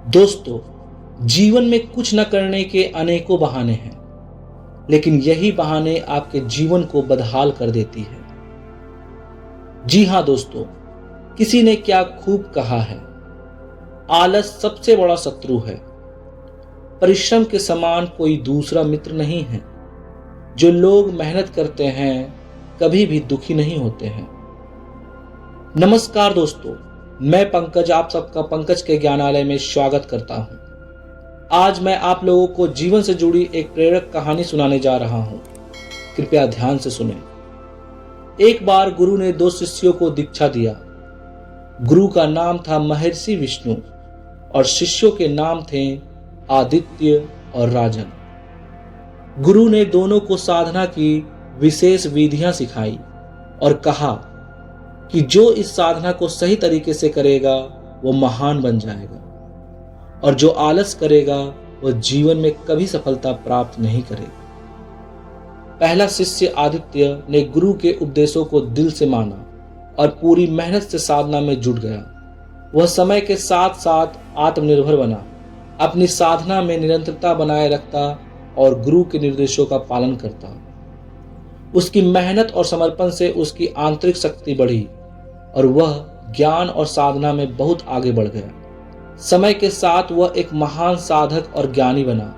दोस्तों, जीवन में कुछ न करने के अनेकों बहाने हैं, लेकिन यही बहाने आपके जीवन को बदहाल कर देती है। जी हाँ दोस्तों, किसी ने क्या खूब कहा है, आलस सबसे बड़ा शत्रु है। परिश्रम के समान कोई दूसरा मित्र नहीं है। जो लोग मेहनत करते हैं कभी भी दुखी नहीं होते हैं। नमस्कार दोस्तों, मैं पंकज आप सबका पंकज के ज्ञानालय में स्वागत करता हूं। आज मैं आप लोगों को जीवन से जुड़ी एक प्रेरक कहानी सुनाने जा रहा हूं। कृपया ध्यान से सुनें। एक बार गुरु ने 2 शिष्यों को दीक्षा दिया। गुरु का नाम था महर्षि विष्णु और शिष्यों के नाम थे आदित्य और राजन। गुरु ने दोनों को साधना की विशेष विधियां सिखाई और कहा कि जो इस साधना को सही तरीके से करेगा वो महान बन जाएगा, और जो आलस करेगा वो जीवन में कभी सफलता प्राप्त नहीं करेगा। पहला शिष्य आदित्य ने गुरु के उपदेशों को दिल से माना और पूरी मेहनत से साधना में जुट गया। वह समय के साथ साथ आत्मनिर्भर बना, अपनी साधना में निरंतरता बनाए रखता और गुरु के निर्देशों का पालन करता। उसकी मेहनत और समर्पण से उसकी आंतरिक शक्ति बढ़ी और वह ज्ञान और साधना में बहुत आगे बढ़ गया। समय के साथ वह एक महान साधक और ज्ञानी बना।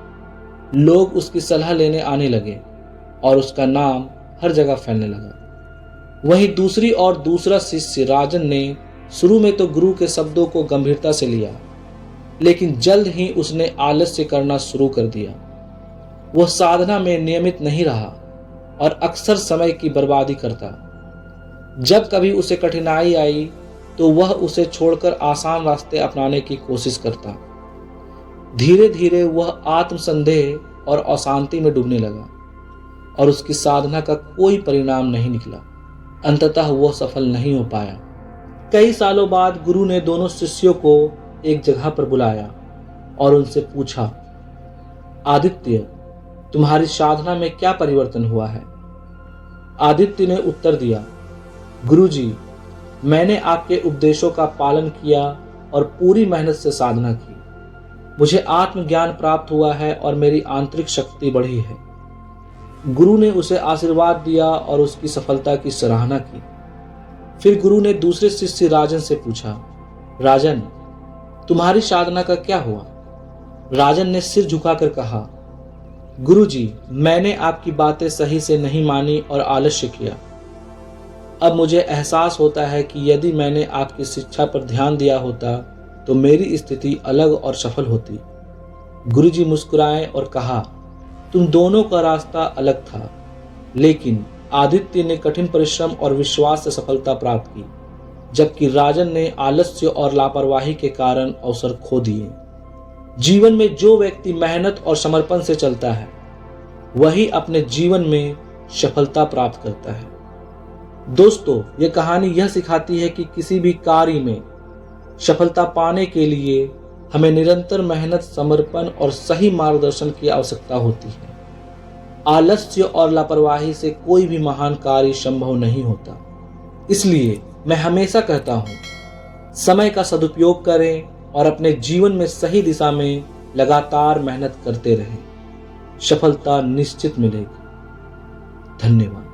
लोग उसकी सलाह लेने आने लगे और उसका नाम हर जगह फैलने लगा। वहीं दूसरी ओर दूसरा शिष्य राजन ने शुरू में तो गुरु के शब्दों को गंभीरता से लिया, लेकिन जल्द ही उसने आलस्य करना शुरू कर दिया। वह साधना में नियमित नहीं रहा और अक्सर समय की बर्बादी करता। जब कभी उसे कठिनाई आई तो वह उसे छोड़कर आसान रास्ते अपनाने की कोशिश करता। धीरे धीरे वह आत्मसंदेह और अशांति में डूबने लगा और उसकी साधना का कोई परिणाम नहीं निकला। अंततः वह सफल नहीं हो पाया। कई सालों बाद गुरु ने दोनों शिष्यों को एक जगह पर बुलाया और उनसे पूछा, आदित्य, तुम्हारी साधना में क्या परिवर्तन हुआ है? आदित्य ने उत्तर दिया, गुरुजी, मैंने आपके उपदेशों का पालन किया और पूरी मेहनत से साधना की। मुझे आत्मज्ञान प्राप्त हुआ है और मेरी आंतरिक शक्ति बढ़ी है। गुरु ने उसे आशीर्वाद दिया और उसकी सफलता की सराहना की। फिर गुरु ने दूसरे शिष्य राजन से पूछा, राजन, तुम्हारी साधना का क्या हुआ? राजन ने सिर झुकाकर कहा, गुरुजी, मैंने आपकी बातें सही से नहीं मानी और आलस्य किया। अब मुझे एहसास होता है कि यदि मैंने आपकी शिक्षा पर ध्यान दिया होता तो मेरी स्थिति अलग और सफल होती। गुरुजी मुस्कुराए और कहा, तुम दोनों का रास्ता अलग था, लेकिन आदित्य ने कठिन परिश्रम और विश्वास से सफलता प्राप्त की, जबकि राजन ने आलस्य और लापरवाही के कारण अवसर खो दिए। जीवन में जो व्यक्ति मेहनत और समर्पण से चलता है वही अपने जीवन में सफलता प्राप्त करता है। दोस्तों, यह कहानी यह सिखाती है कि किसी भी कार्य में सफलता पाने के लिए हमें निरंतर मेहनत, समर्पण और सही मार्गदर्शन की आवश्यकता होती है। आलस्य और लापरवाही से कोई भी महान कार्य संभव नहीं होता। इसलिए मैं हमेशा कहता हूं, समय का सदुपयोग करें और अपने जीवन में सही दिशा में लगातार मेहनत करते रहें। सफलता निश्चित मिलेगी। धन्यवाद।